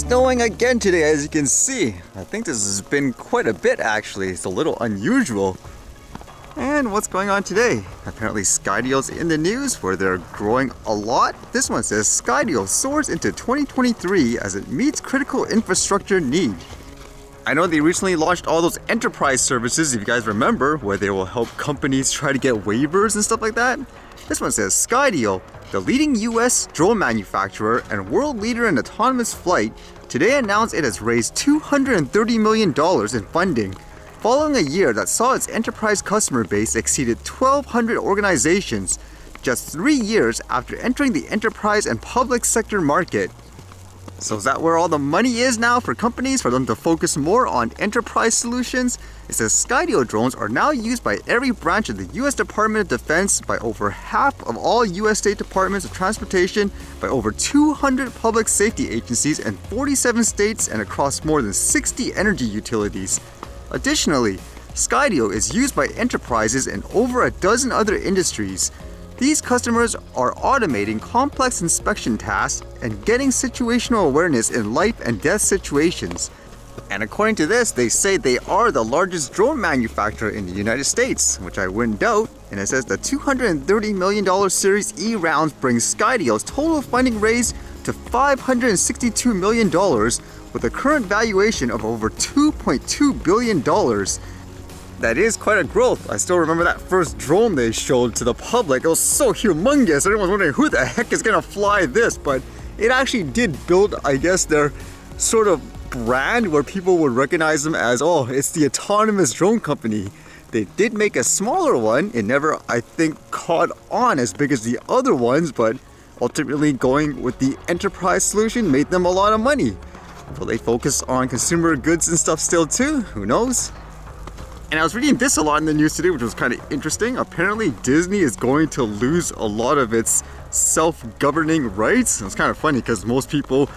snowing again today, as you can see. I think this has been quite a bit actually. It's a little unusual. And what's going on today? Apparently Skydio's in the news where they're growing a lot. This one says Skydio soars into 2023 as it meets critical infrastructure need. I know they recently launched all those enterprise services, if you guys remember, where they will help companies try to get waivers and stuff like that. This one says Skydio, the leading US drone manufacturer and world leader in autonomous flight, today announced it has raised $230 million in funding, following a year that saw its enterprise customer base exceeded 1,200 organizations, just 3 years after entering the enterprise and public sector market. So is that where all the money is now for companies, for them to focus more on enterprise solutions? It says Skydio drones are now used by every branch of the US Department of Defense, by over half of all US state departments of transportation, by over 200 public safety agencies in 47 states and across more than 60 energy utilities. Additionally, Skydio is used by enterprises in over a dozen other industries. These customers are automating complex inspection tasks and getting situational awareness in life and death situations. And according to this, they say they are the largest drone manufacturer in the United States, which I wouldn't doubt. And it says the $230 million Series E rounds brings Skydio's total funding raise to $562 million, with a current valuation of over $2.2 billion. That is quite a growth. I still remember that first drone they showed to the public. It was so humongous. Everyone's wondering who the heck is gonna fly this, but it actually did build, I guess, their sort of brand where people would recognize them as, oh, it's the autonomous drone company. They did make a smaller one. It never, I think, caught on as big as the other ones, but ultimately going with the enterprise solution made them a lot of money. Will they focus on consumer goods and stuff still too? Who knows? And I was reading this a lot in the news today, which was kind of interesting. Apparently Disney is going to lose a lot of its self-governing rights. It's kind of funny because most people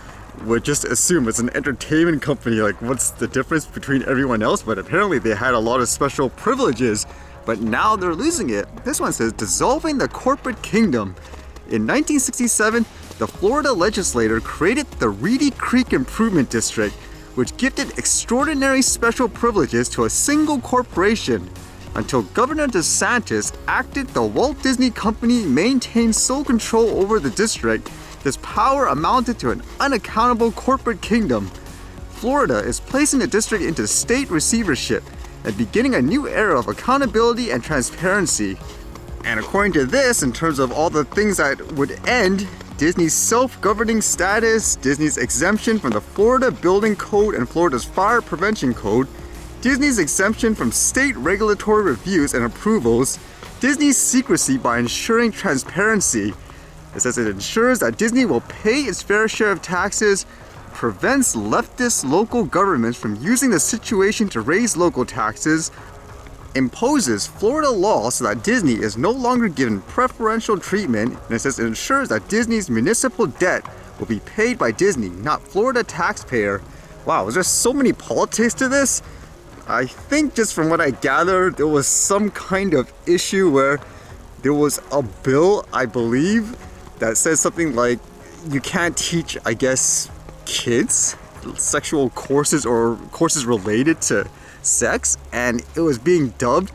would just assume it's an entertainment company, like what's the difference between everyone else? But apparently they had a lot of special privileges, but now they're losing it. This one says dissolving the corporate kingdom. In 1967, the Florida legislature created the Reedy Creek Improvement District, which gifted extraordinary special privileges to a single corporation. Until Governor DeSantis acted, the Walt Disney Company maintained sole control over the district. This power amounted to an unaccountable corporate kingdom. Florida is placing the district into state receivership and beginning a new era of accountability and transparency. And according to this, in terms of all the things that would end, Disney's self-governing status, Disney's exemption from the Florida Building Code and Florida's Fire Prevention Code, Disney's exemption from state regulatory reviews and approvals, Disney's secrecy by ensuring transparency. It says it ensures that Disney will pay its fair share of taxes, prevents leftist local governments from using the situation to raise local taxes, imposes Florida law so that Disney is no longer given preferential treatment, and it says it ensures that Disney's municipal debt will be paid by Disney, not Florida taxpayer. Wow, is there so many politics to this? I think just from what I gathered, there was some kind of issue where there was a bill, I believe, that says something like you can't teach, I guess, kids sexual courses or courses related to sex, and it was being dubbed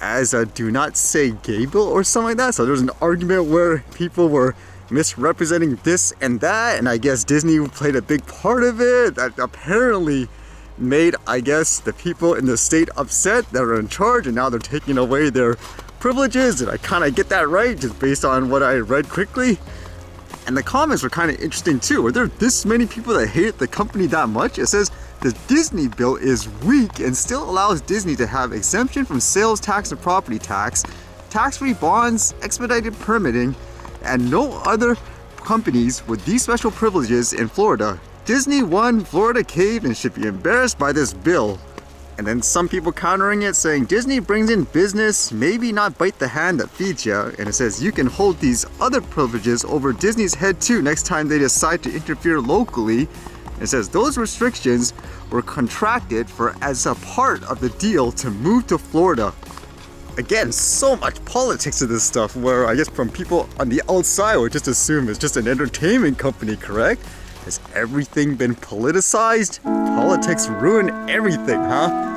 as a do not say gay bill or something like that. So there was an argument where people were misrepresenting this and that, and I guess Disney played a big part of it. That apparently made, I guess, the people in the state upset that were in charge, and now they're taking away their privileges. And I kind of get that right just based on what I read quickly. And the comments were kind of interesting too. Were there this many people that hate the company that much? It says the Disney bill is weak and still allows Disney to have exemption from sales tax and property tax, tax-free bonds, expedited permitting, and no other companies with these special privileges in Florida. Disney won, Florida caved, and should be embarrassed by this bill. And then some people countering it saying Disney brings in business, maybe not bite the hand that feeds you. And it says you can hold these other privileges over Disney's head too next time they decide to interfere locally. It says those restrictions were contracted for as a part of the deal to move to Florida. Again, so much politics to this stuff where I guess from people on the outside would just assume it's just an entertainment company, correct? Has everything been politicized? Politics ruin everything, huh?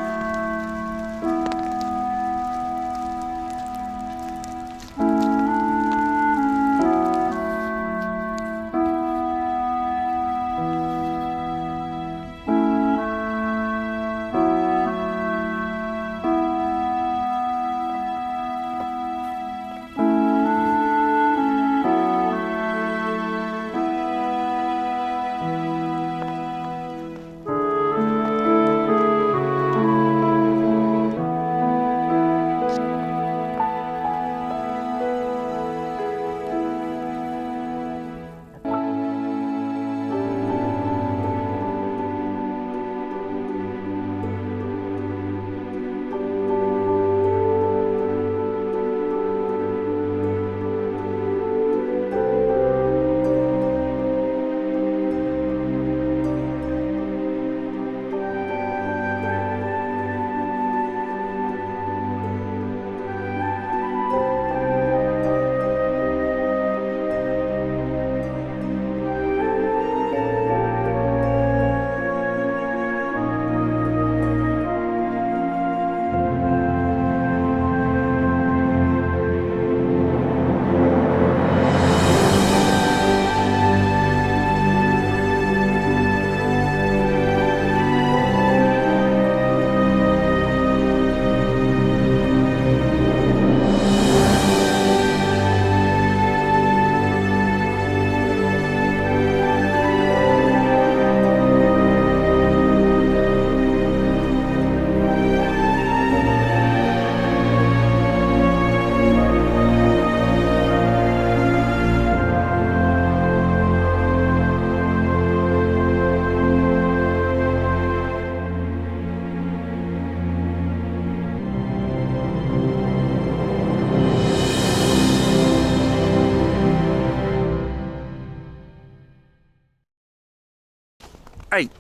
Alright,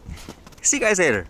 see you guys later.